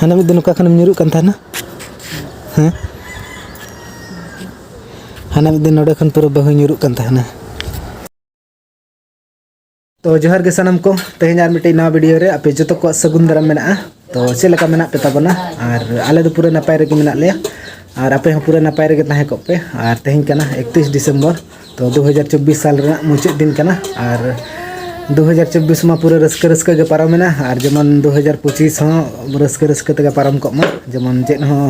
Hana mid दिन खन nyuruk kan था ना हैं hana mid दिन नोडे खन पूरा बहु nyuruk kan था ना तो जोहार के सनम को तेज मिट्टी नवा वीडियो रे आपे जो को सगुन दाराम मेना तो चेलका मेना पे ताबना और आले दो पूरा नपाय रेगे मेना ले और आपे हम पूरा नपाय रेगे ताहे को पे और तेज कना 31 दिसंबर तो 2024 साल रे मुचाद दिन कना और 2024 में पूरा रस्क रस्क के पारम मेना और जमन 2025 हो रस्क रस्क ते पारम को मा जमन चेत हो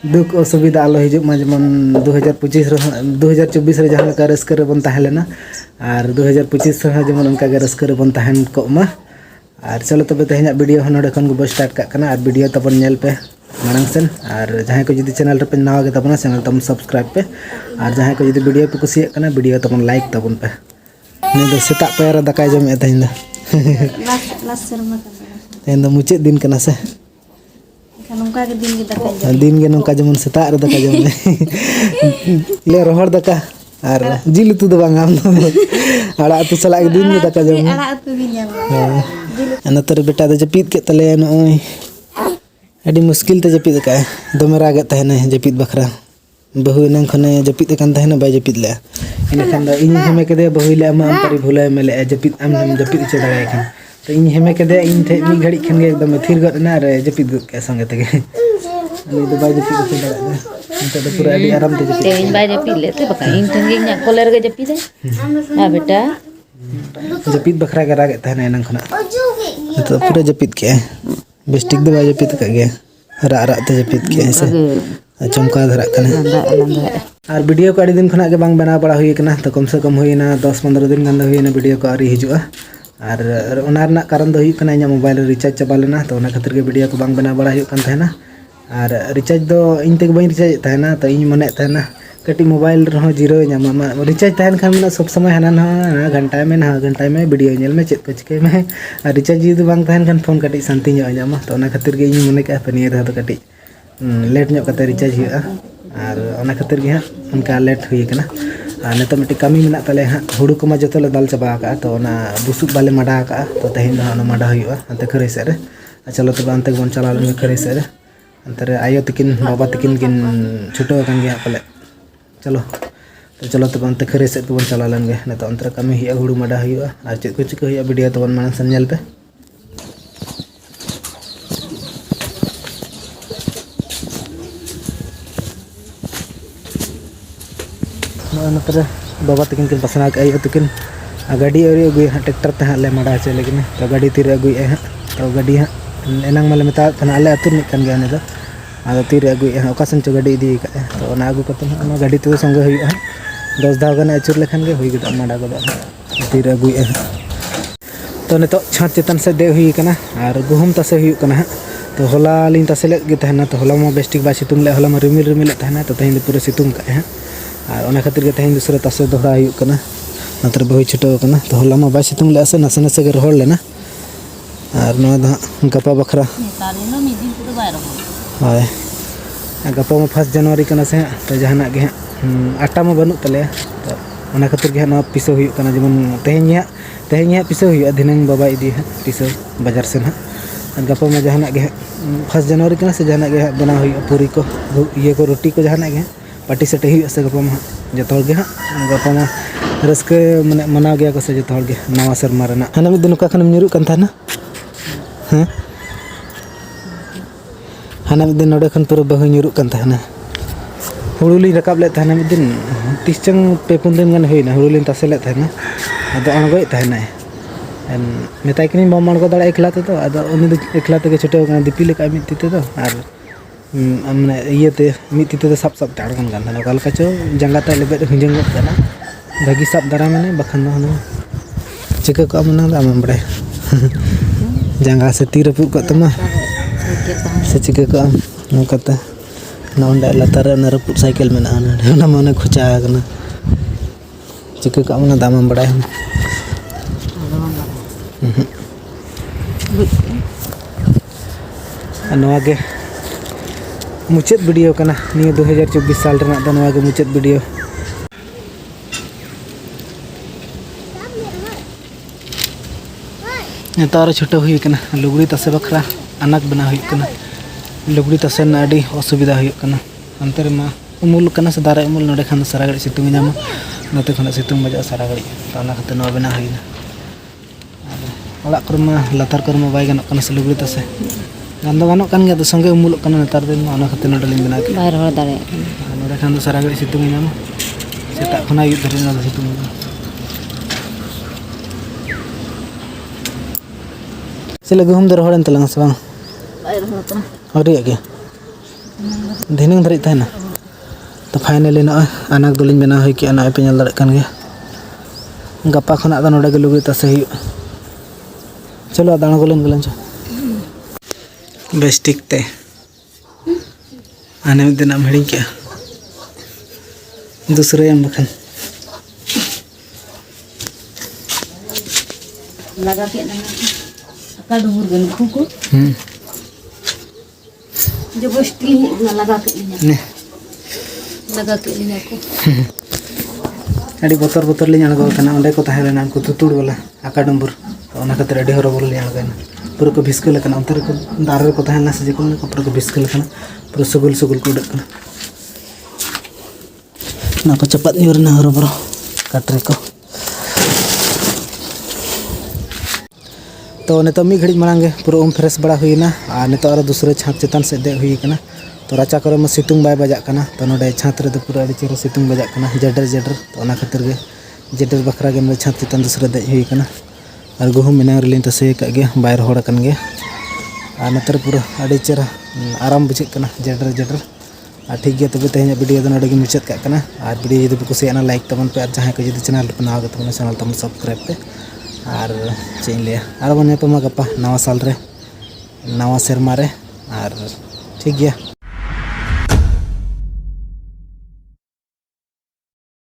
दुख असुविधा आलो हिजुक मा जमन 2025 2024 रे जहां का रस्क रे बन ताहेलेना और 2025 रे जमन उनका के रस्क रे बन ताहेन को मा और चलो तबे तेहना वीडियो नोडे खन को स्टार्ट का कना और वीडियो तबन नेल पे मानंग सेन और जहां को जदी चैनल रे पे नवा के तबना चैनल तम सब्सक्राइब पे और जहां को जदी वीडियो पे कुसिया कना वीडियो तबन लाइक तबन पे ने दो सेता पैरा दकाय जम ए तेहना लास्ट शर्मा तेहना मुचे दिन कना से नौका के दिन के दकाय दिन के नौका जमन सेता रे दका जम ले रोहर दका और जिल तू दो बांगाम आड़ा तू सला के दिन में दका जम आड़ा तू भी ᱧᱟᱢᱟ नतर बेटा दे जपीत के तले नोय अडी मुश्किल ते जपीत का दमे रागे तहने जपीत बखरा बहु नंग खने जपीत कान तहने बाय जपीत ले इन खान इन हेमे के दे बहु ले अम परि भुलाय मेले जपीत अम जपीत छ दागा खान तो इन हेमे के दे इन थे मी घड़ी खन एकदम थिर गड ना रे जपीत के संगे तगे अनि दो बाय जपीत छ दागा इंत तो पूरा अडी आराम ते जपीत इन बाय जपीत लेते बका इन ठंगे nya कोलर के जपीत है हां बेटा जपीत बखरा के रागे तहने नंग खना तो पूरा जपीत के बेस्टिक दो बाय जपीत का गया रा रा ते जपीत के ऐसे चमका धरा कना और वीडियो को अड़ी दिन खना के बांग बना बड़ा हुई कना तो कम से कम हुईना 10-15 दिन गंदा हुईना वीडियो को आरी हिजुआ और ओना कारण दो हुई कना इना मोबाइल रिचार्ज चबा लेना तो ओना खातिर के वीडियो को बांग बना बड़ा हुई कन थाना और रिचार्ज दो इन तक बई रिचार्ज थाना तो इन मने थाना कटी मोबाइल रहो जीरो ᱧᱟᱢᱟ रिचार्ज तहन खान में सब समय हाना ना घंटा में वीडियो नेल में चेक को चिके में और रिचार्ज जदी बांग तहन खान फोन कटी शांति ᱧᱟᱢᱟ तो ओना खातिर के इन मने का पनियर रह तो कटी लेट ᱧᱚᱜ कते रिचार्ज हुआ और ओना खातिर के उनका लेट हुई कना और नेतो मिट्टी कमी मेना तले हां हुड़ू को जतो ले दाल चबा का तो ओना बुसुक बाले माडा का तो तहिन ओना माडा हुआ अंते खरे से रे चलो तो अंते बन चला ले खरे से रे अंतरे आयो तकिन बाबा तकिन किन छुटो कान गया पले चलो तो चलो तो अंते खरे से बन चला लेन गे नेतो अंतरे कमी हुआ हुड़ू माडा हुआ और चेक को चिका हुआ वीडियो तो बन मानन सन नेल पे नतर बाबा तकिन किन पसना के आयो तकिन गाड़ी अरी अगुई ट्रैक्टर ते हां ले माडा चे लेकिन तो गाड़ी तीर अगुई है तो गाड़ी हां एनांग माले मेता थाना आले अतुर नि कान गया ने तो आदो तीर अगुई है ओकासन चो गाड़ी इदी का तो ना अगु कते ना गाड़ी तो संगे हुई है 10 दाव गन अचुर लेखन गे हुई गदा माडा गदा तीर अगुई है तो ने तो छात चेतन से दे हुई कना और गुहुम तसे हुई कना तो होला लिन तसेले गे तहना तो होला म बेस्टिक बा सितुंग ले होला म रिमिल रिमिल तहना तो तहिन पूरा सितुंग का है और ओना खातिर के तहिन दूसरा तसे दोहरा हुई कना नतर बहु छुटो कना तो होला म बा सितुंग ले असे नसे नसे के रोहड़ लेना और नो दा गपा बखरा तारिनो मी दिन तो बाय रहो हाय गपा म 1 जनवरी कना से तो जहाना के आटा म बनु तले तो ओना खातिर के ना पिसो हुई कना जमन तेहnya पिसो हुई दिनंग बाबा इदी है पिसो बाजार से ना गपा में जहाना के 1 जनवरी कना से जहाना के बना हुई पूरी को ये को रोटी को जहाना के पार्टी सेट हुई से गपा में जतोल के गपा में रस्के माने मना गया को से जतोल के नवा शर्मा रना हना मिद दिन का खन ᱧᱩᱨᱩᱜ kan था ना हैं हना मिद दिन नोडे खन पूरा बहु ᱧᱩᱨᱩᱜ kan था ना हुड़ू ली रकाब ले था ना मिद दिन 30 चंग पे 4 दिन गन हुईना हुड़ू ली तसे ले था ना अदो अणगोय था ना मेताय किनी बम अणगो दाड़ा एकला ते तो अदो उनी दो एकला ते के छुटे गन दीपी लेका मिति ते तो और माने ये ते मिति ते सब सब ताड़गन गन ना गल कचो जंगा ता लेबे हिंजंग गना भागी सब दारा माने बखन ना चिका को मना आम बड़े जंगा से तीर पुक को तमा से चिका को नो कता नोंडा लतार न रपुट साइकिल में ना माने खुचा गना चिका को मना दाम बड़े नवा के मुचाद वीडियो कना निया 2024 साल रना द नवा के मुचाद वीडियो नेतार छोटो हुई कना लुगड़ी तसे बखरा अनाक बना हुई कना लुगड़ी तसे ना अड़ी असुविधा हुयुग कना अंते रे मा उमुल कना से दारे उमुल नोडे खान सारा घड़ी सितुंग ᱧᱟᱢᱟ नते खना सितुंग बजा सारा घड़ी तो ना खाते नो बना हुइना ओड़ा कर मा लातार कर मा बाय गानोग कना से लुगड़ी तसे गान दो गानोग कान गया तो संगे उमुल कना नेतार दिन मा ओना खाते नोडे लिंग बना के बाहर हो दाड़े नोडे खान सारा घड़ी सितुंग ᱧᱟᱢᱟ सेता खना युग धरी ना सितुंग से लगे हम दर होड़न तलंग से बांग बाहर हो तो हरी आगे दिनंग धरी तहना तो फाइनली ना अनाक दुलिन बना हुई कि अना पे नल दड़ कन गया गप्पा खना दा नोडे लुगड़ी तसे हुई चलो दाना गोलन गलन चो बेस्टिक ते आने में दिन हम हिड़ी क्या दूसरे हम बखन लगा के ना का डूर गन खुको जो बस्ती ना लगा के ने लगा के लिया को अड़ी बोतर बोतर ले अणगो तना ओंडे को ताहे लेना को तुतुड़ वाला आका डंबुर तो ओना खातिर अड़ी हरो बोल ले अणगन पूरा को भिस्कल कना अंतर को दारे को ताहे ना से को पूरा को भिस्कल कना पूरा सुगुल सुगुल को उडक कना ना को चपत न्यूर ना हरो बरो काटरे को तो ने तो मी घड़ी मांगे पूरा उम फ्रेश बड़ा हुईना आ ने तो और दूसरे छात चेतन से दे हुई कना तो राचा करे में सितुंग बाय बजा कना तो नोडे छात रे तो पूरा अड़ी चेरो सितुंग बजा कना जडर जडर तो ओना खातिर गे जडर बखरा गे में छात चेतन दूसरे दे हुई कना और गुहम मिना रिलिन तो से का गे बाहर होड़ कन गे आ नतर पूरा अड़ी चेरा आराम बुझे कना जडर जडर आ ठीक गया तबे तेहन वीडियो दो नोडे गे मुचाद का कना आ वीडियो यदि कुसियाना लाइक तबन पे जहां को यदि चैनल पे नवा गतबन चैनल तम सब्सक्राइब पे और चेन लिया और बने पे मा गप्पा नवा साल रे नवा सेरमा रे और ठीक गया।